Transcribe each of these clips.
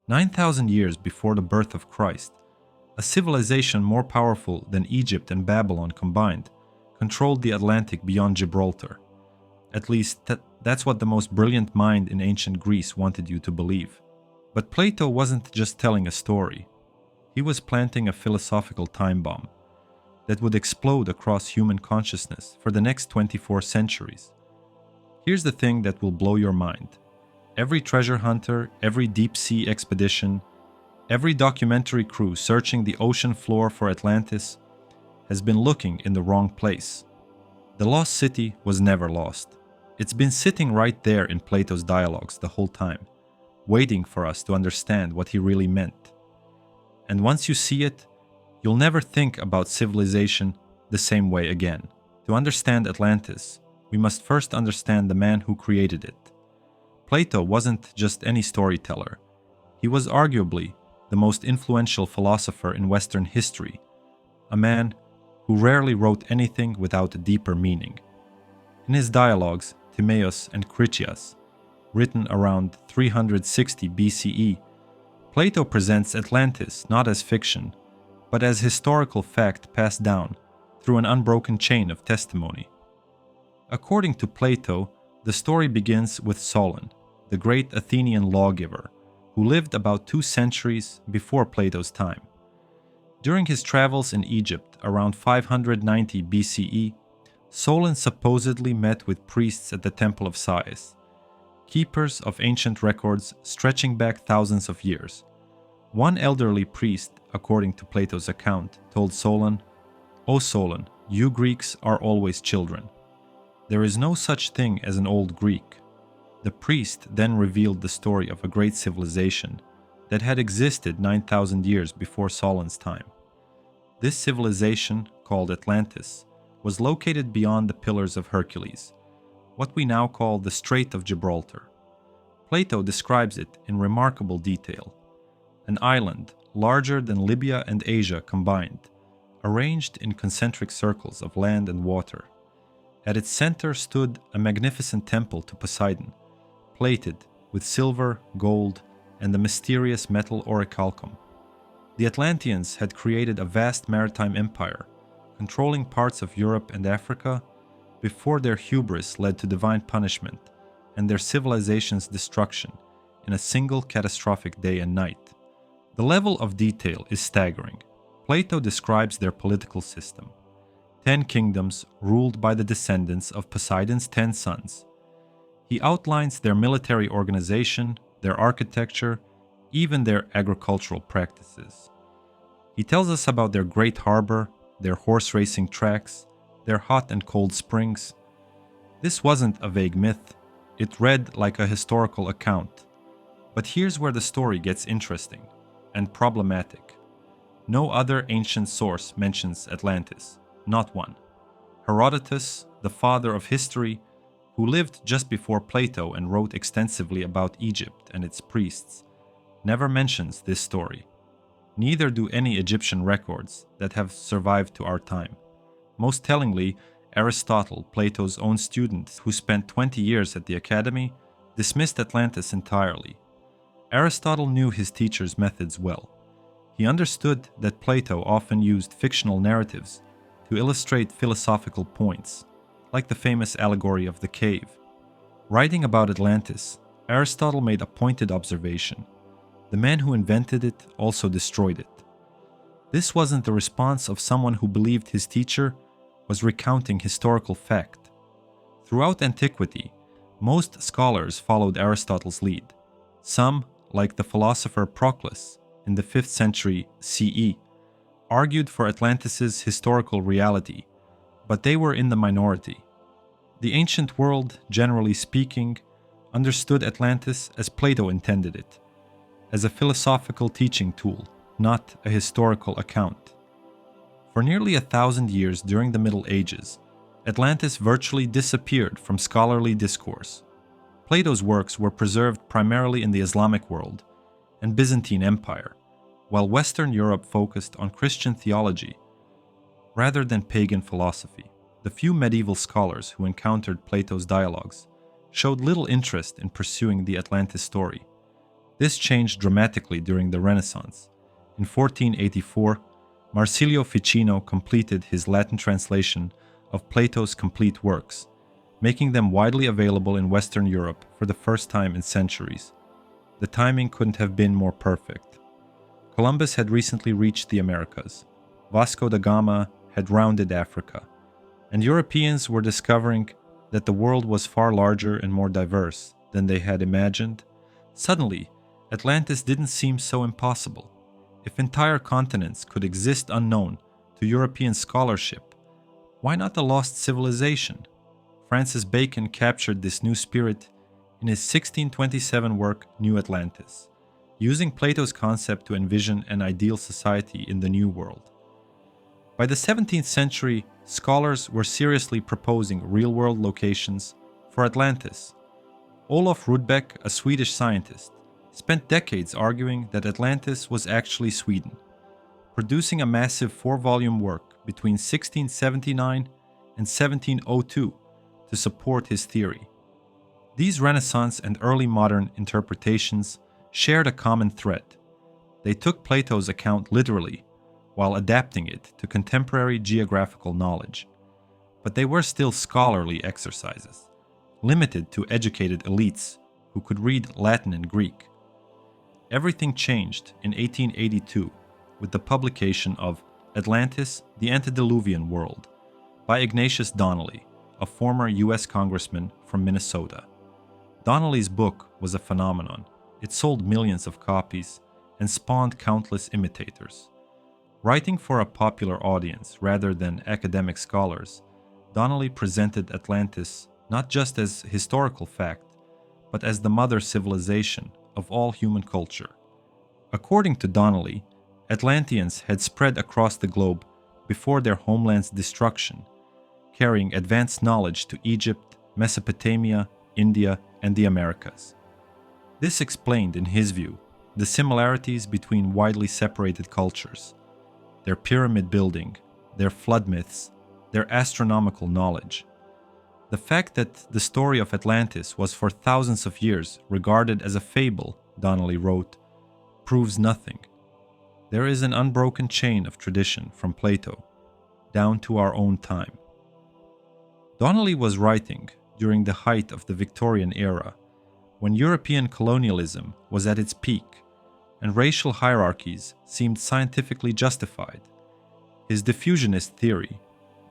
9,000 years before the birth of Christ, a civilization more powerful than Egypt and Babylon combined controlled the Atlantic beyond Gibraltar. At least, that's what the most brilliant mind in ancient Greece wanted you to believe. But Plato wasn't just telling a story. He was planting a philosophical time bomb that would explode across human consciousness for the next 24 centuries. Here's the thing that will blow your mind. Every treasure hunter, every deep-sea expedition, every documentary crew searching the ocean floor for Atlantis has been looking in the wrong place. The lost city was never lost. It's been sitting right there in Plato's dialogues the whole time, waiting for us to understand what he really meant. And once you see it, you'll never think about civilization the same way again. To understand Atlantis, we must first understand the man who created it. Plato wasn't just any storyteller. He was arguably the most influential philosopher in Western history, a man who rarely wrote anything without a deeper meaning. In his dialogues, Timaeus and Critias, written around 360 BCE, Plato presents Atlantis not as fiction, but as historical fact passed down through an unbroken chain of testimony. According to Plato, the story begins with Solon, the great Athenian lawgiver, who lived about 2 centuries before Plato's time. During his travels in Egypt around 590 BCE, Solon supposedly met with priests at the Temple of Sais, keepers of ancient records stretching back thousands of years. One elderly priest, according to Plato's account, told Solon, "O Solon, you Greeks are always children. There is no such thing as an old Greek." The priest then revealed the story of a great civilization that had existed 9,000 years before Solon's time. This civilization, called Atlantis, was located beyond the Pillars of Hercules, what we now call the Strait of Gibraltar. Plato describes it in remarkable detail. An island larger than Libya and Asia combined, arranged in concentric circles of land and water. At its center stood a magnificent temple to Poseidon, plated with silver, gold, and the mysterious metal orichalcum. The Atlanteans had created a vast maritime empire, controlling parts of Europe and Africa, before their hubris led to divine punishment and their civilization's destruction in a single catastrophic day and night. The level of detail is staggering. Plato describes their political system: 10 kingdoms ruled by the descendants of Poseidon's 10 sons. He outlines their military organization, their architecture, even their agricultural practices. He tells us about their great harbor, their horse racing tracks, their hot and cold springs. This wasn't a vague myth. It read like a historical account. But here's where the story gets interesting and problematic. No other ancient source mentions Atlantis, not one. Herodotus, the father of history, who lived just before Plato and wrote extensively about Egypt and its priests, never mentions this story. Neither do any Egyptian records that have survived to our time. Most tellingly, Aristotle, Plato's own student who spent 20 years at the academy, dismissed Atlantis entirely. Aristotle knew his teacher's methods well. He understood that Plato often used fictional narratives to illustrate philosophical points, like the famous allegory of the cave. Writing about Atlantis, Aristotle made a pointed observation. The man who invented it also destroyed it. This wasn't the response of someone who believed his teacher was recounting historical fact. Throughout antiquity, most scholars followed Aristotle's lead. Some, like the philosopher Proclus in the 5th century CE, argued for Atlantis' historical reality, but they were in the minority. The ancient world, generally speaking, understood Atlantis as Plato intended it, as a philosophical teaching tool, not a historical account. For nearly 1,000 years during the Middle Ages, Atlantis virtually disappeared from scholarly discourse. Plato's works were preserved primarily in the Islamic world and Byzantine Empire, while Western Europe focused on Christian theology rather than pagan philosophy. The few medieval scholars who encountered Plato's dialogues showed little interest in pursuing the Atlantis story. This changed dramatically during the Renaissance. In 1484, Marsilio Ficino completed his Latin translation of Plato's complete works, making them widely available in Western Europe for the first time in centuries. The timing couldn't have been more perfect. Columbus had recently reached the Americas. Vasco da Gama had rounded Africa, and Europeans were discovering that the world was far larger and more diverse than they had imagined. Suddenly, Atlantis didn't seem so impossible. If entire continents could exist unknown to European scholarship, why not a lost civilization? Francis Bacon captured this new spirit in his 1627 work New Atlantis, using Plato's concept to envision an ideal society in the New World. By the 17th century, scholars were seriously proposing real-world locations for Atlantis. Olof Rudbeck, a Swedish scientist, spent decades arguing that Atlantis was actually Sweden, producing a massive 4-volume work between 1679 and 1702 to support his theory. These Renaissance and early modern interpretations shared a common thread. They took Plato's account literally, while adapting it to contemporary geographical knowledge. But they were still scholarly exercises, limited to educated elites who could read Latin and Greek. Everything changed in 1882 with the publication of Atlantis, the Antediluvian World by Ignatius Donnelly, a former U.S. congressman from Minnesota. Donnelly's book was a phenomenon. It sold millions of copies and spawned countless imitators. Writing for a popular audience rather than academic scholars, Donnelly presented Atlantis not just as historical fact, but as the mother civilization of all human culture. According to Donnelly, Atlanteans had spread across the globe before their homeland's destruction, carrying advanced knowledge to Egypt, Mesopotamia, India, and the Americas. This explained, in his view, the similarities between widely separated cultures, their pyramid building, their flood myths, their astronomical knowledge. The fact that the story of Atlantis was for thousands of years regarded as a fable, Donnelly wrote, proves nothing. There is an unbroken chain of tradition from Plato down to our own time. Donnelly was writing during the height of the Victorian era, when European colonialism was at its peak and racial hierarchies seemed scientifically justified. His diffusionist theory,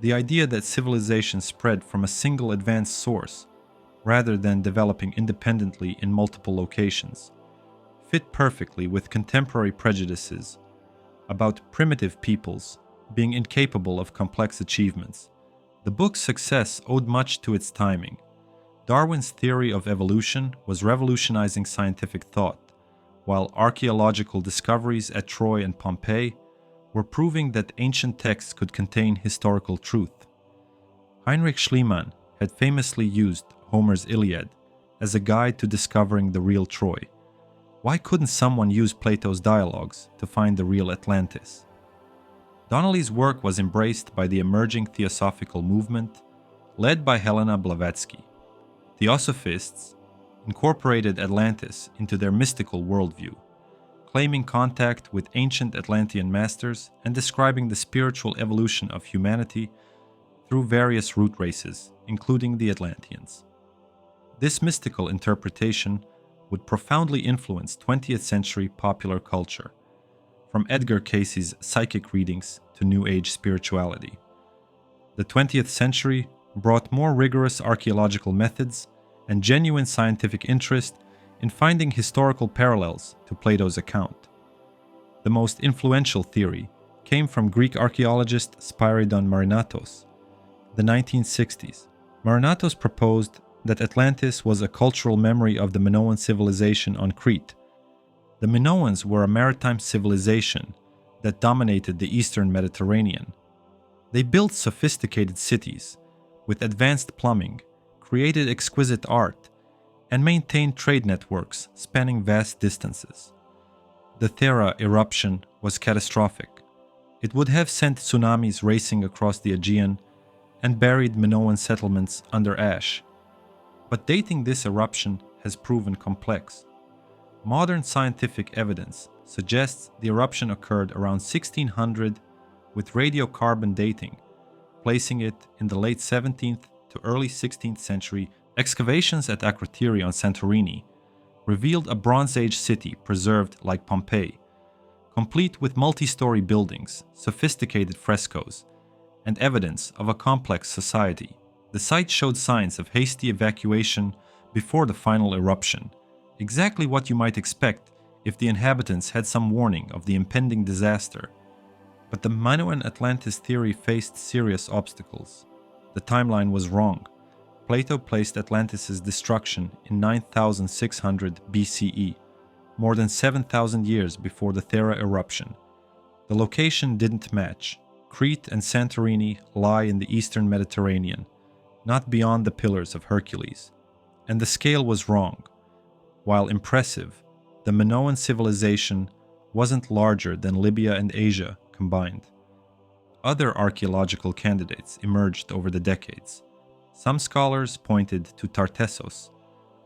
the idea that civilization spread from a single advanced source rather than developing independently in multiple locations, fit perfectly with contemporary prejudices about primitive peoples being incapable of complex achievements. The book's success owed much to its timing. Darwin's theory of evolution was revolutionizing scientific thought, while archaeological discoveries at Troy and Pompeii were proving that ancient texts could contain historical truth. Heinrich Schliemann had famously used Homer's Iliad as a guide to discovering the real Troy. Why couldn't someone use Plato's dialogues to find the real Atlantis? Donnelly's work was embraced by the emerging theosophical movement led by Helena Blavatsky. Theosophists incorporated Atlantis into their mystical worldview, claiming contact with ancient Atlantean masters and describing the spiritual evolution of humanity through various root races, including the Atlanteans. This mystical interpretation would profoundly influence 20th century popular culture, from Edgar Cayce's psychic readings to New Age spirituality. The 20th century brought more rigorous archaeological methods and genuine scientific interest in finding historical parallels to Plato's account. The most influential theory came from Greek archaeologist Spyridon Marinatos. The 1960s. Marinatos proposed that Atlantis was a cultural memory of the Minoan civilization on Crete. The Minoans were a maritime civilization that dominated the eastern Mediterranean. They built sophisticated cities with advanced plumbing, created exquisite art, and maintained trade networks spanning vast distances. The Thera eruption was catastrophic. It would have sent tsunamis racing across the Aegean and buried Minoan settlements under ash. But dating this eruption has proven complex. Modern scientific evidence suggests the eruption occurred around 1600 with radiocarbon dating, placing it in the late 17th to early 16th century. Excavations at Akrotiri on Santorini revealed a Bronze Age city preserved like Pompeii, complete with multi-story buildings, sophisticated frescoes, and evidence of a complex society. The site showed signs of hasty evacuation before the final eruption, exactly what you might expect if the inhabitants had some warning of the impending disaster. But the Minoan Atlantis theory faced serious obstacles. The timeline was wrong. Plato placed Atlantis' destruction in 9600 BCE, more than 7,000 years before the Thera eruption. The location didn't match. Crete and Santorini lie in the eastern Mediterranean, not beyond the Pillars of Hercules. And the scale was wrong. While impressive, the Minoan civilization wasn't larger than Libya and Asia combined. Other archaeological candidates emerged over the decades. Some scholars pointed to Tartessos,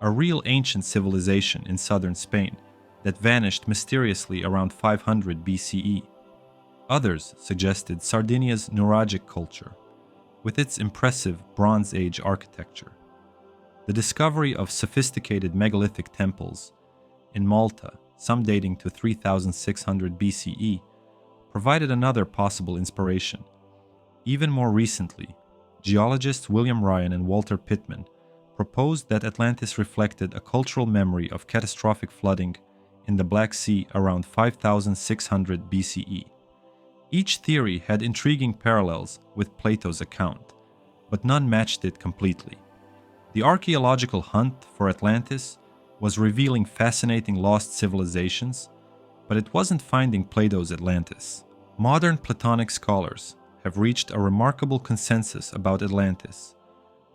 a real ancient civilization in southern Spain that vanished mysteriously around 500 BCE. Others suggested Sardinia's Nuragic culture, with its impressive Bronze Age architecture. The discovery of sophisticated megalithic temples in Malta, some dating to 3600 BCE, provided another possible inspiration. Even more recently, geologists William Ryan and Walter Pittman proposed that Atlantis reflected a cultural memory of catastrophic flooding in the Black Sea around 5600 BCE. Each theory had intriguing parallels with Plato's account, but none matched it completely. The archaeological hunt for Atlantis was revealing fascinating lost civilizations, but it wasn't finding Plato's Atlantis. Modern Platonic scholars have reached a remarkable consensus about Atlantis,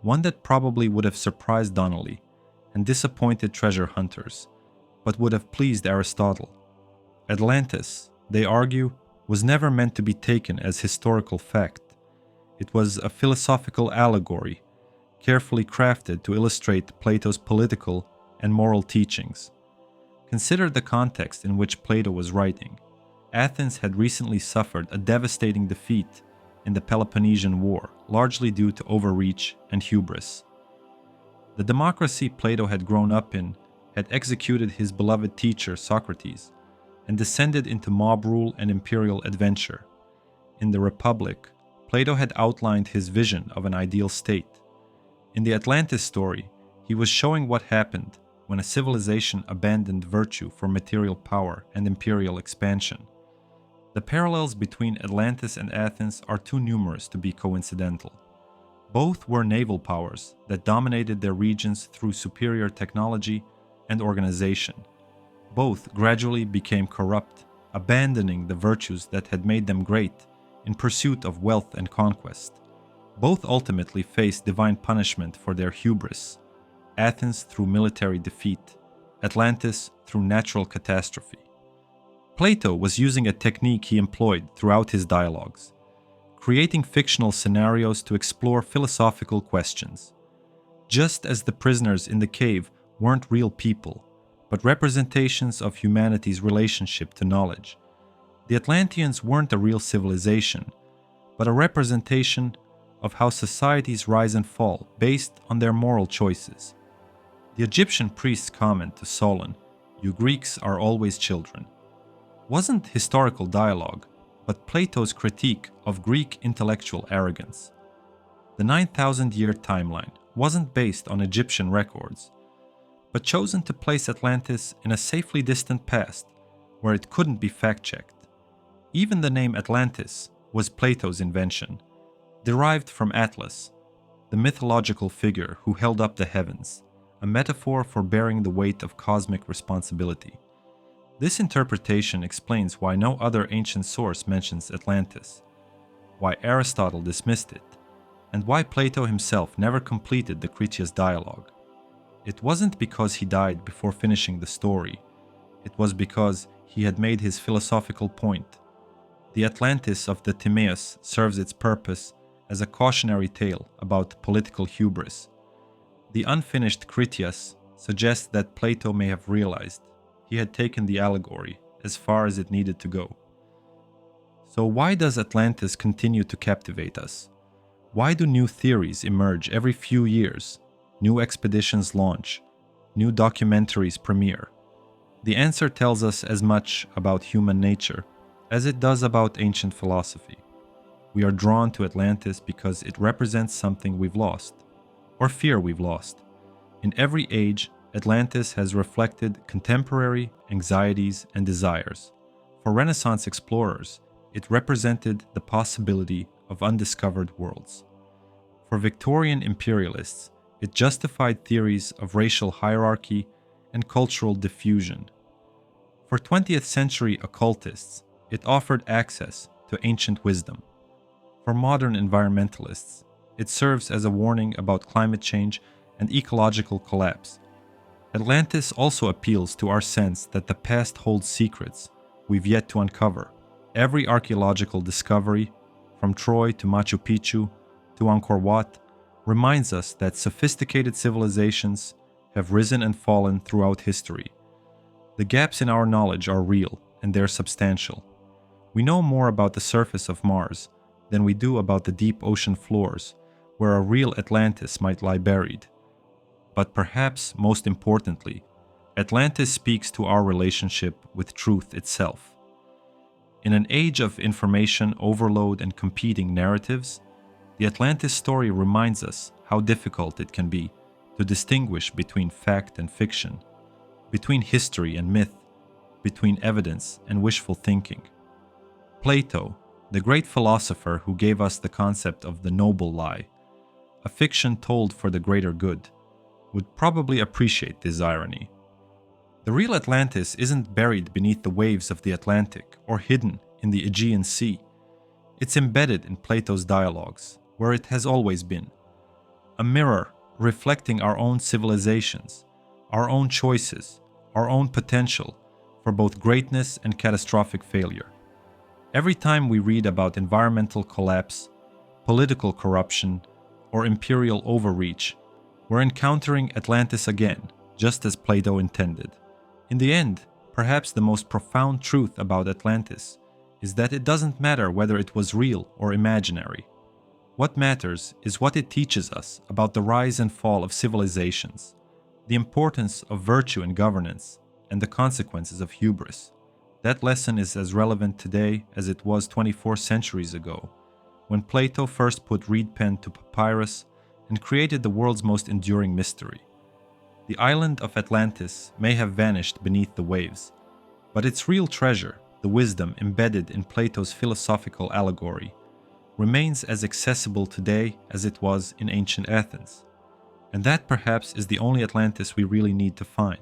one that probably would have surprised Donnelly and disappointed treasure hunters, but would have pleased Aristotle. Atlantis, they argue, was never meant to be taken as historical fact. It was a philosophical allegory, carefully crafted to illustrate Plato's political and moral teachings. Consider the context in which Plato was writing. Athens had recently suffered a devastating defeat in the Peloponnesian War, largely due to overreach and hubris. The democracy Plato had grown up in had executed his beloved teacher Socrates and descended into mob rule and imperial adventure. In the Republic, Plato had outlined his vision of an ideal state. In the Atlantis story, he was showing what happened when a civilization abandoned virtue for material power and imperial expansion. The parallels between Atlantis and Athens are too numerous to be coincidental. Both were naval powers that dominated their regions through superior technology and organization. Both gradually became corrupt, abandoning the virtues that had made them great in pursuit of wealth and conquest. Both ultimately faced divine punishment for their hubris, Athens through military defeat, Atlantis through natural catastrophe. Plato was using a technique he employed throughout his dialogues, creating fictional scenarios to explore philosophical questions. Just as the prisoners in the cave weren't real people, but representations of humanity's relationship to knowledge, the Atlanteans weren't a real civilization, but a representation of how societies rise and fall based on their moral choices. The Egyptian priest's comment to Solon, "You Greeks are always children," wasn't historical dialogue, but Plato's critique of Greek intellectual arrogance. The 9,000-year timeline wasn't based on Egyptian records, but chosen to place Atlantis in a safely distant past where it couldn't be fact-checked. Even the name Atlantis was Plato's invention, derived from Atlas, the mythological figure who held up the heavens, a metaphor for bearing the weight of cosmic responsibility. This interpretation explains why no other ancient source mentions Atlantis, why Aristotle dismissed it, and why Plato himself never completed the Critias dialogue. It wasn't because he died before finishing the story. It was because he had made his philosophical point. The Atlantis of the Timaeus serves its purpose as a cautionary tale about political hubris. The unfinished Critias suggests that Plato may have realized, he had taken the allegory as far as it needed to go. So why does Atlantis continue to captivate us? Why do new theories emerge every few years? New expeditions launch, new documentaries premiere. The answer tells us as much about human nature as it does about ancient philosophy. We are drawn to Atlantis because it represents something we've lost, or fear we've lost. In every age, Atlantis has reflected contemporary anxieties and desires. For Renaissance explorers, it represented the possibility of undiscovered worlds. For Victorian imperialists, it justified theories of racial hierarchy and cultural diffusion. For 20th century occultists, it offered access to ancient wisdom. For modern environmentalists, it serves as a warning about climate change and ecological collapse. Atlantis also appeals to our sense that the past holds secrets we've yet to uncover. Every archaeological discovery, from Troy to Machu Picchu to Angkor Wat, reminds us that sophisticated civilizations have risen and fallen throughout history. The gaps in our knowledge are real and they're substantial. We know more about the surface of Mars than we do about the deep ocean floors, where a real Atlantis might lie buried. But perhaps most importantly, Atlantis speaks to our relationship with truth itself. In an age of information overload and competing narratives, the Atlantis story reminds us how difficult it can be to distinguish between fact and fiction, between history and myth, between evidence and wishful thinking. Plato, the great philosopher who gave us the concept of the noble lie, a fiction told for the greater good, would probably appreciate this irony. The real Atlantis isn't buried beneath the waves of the Atlantic or hidden in the Aegean Sea. It's embedded in Plato's dialogues, where it has always been. A mirror reflecting our own civilizations, our own choices, our own potential for both greatness and catastrophic failure. Every time we read about environmental collapse, political corruption, or imperial overreach, we're encountering Atlantis again, just as Plato intended. In the end, perhaps the most profound truth about Atlantis is that it doesn't matter whether it was real or imaginary. What matters is what it teaches us about the rise and fall of civilizations, the importance of virtue and governance, and the consequences of hubris. That lesson is as relevant today as it was 24 centuries ago, when Plato first put reed pen to papyrus and created the world's most enduring mystery. The island of Atlantis may have vanished beneath the waves, but its real treasure, the wisdom embedded in Plato's philosophical allegory, remains as accessible today as it was in ancient Athens. And that perhaps is the only Atlantis we really need to find.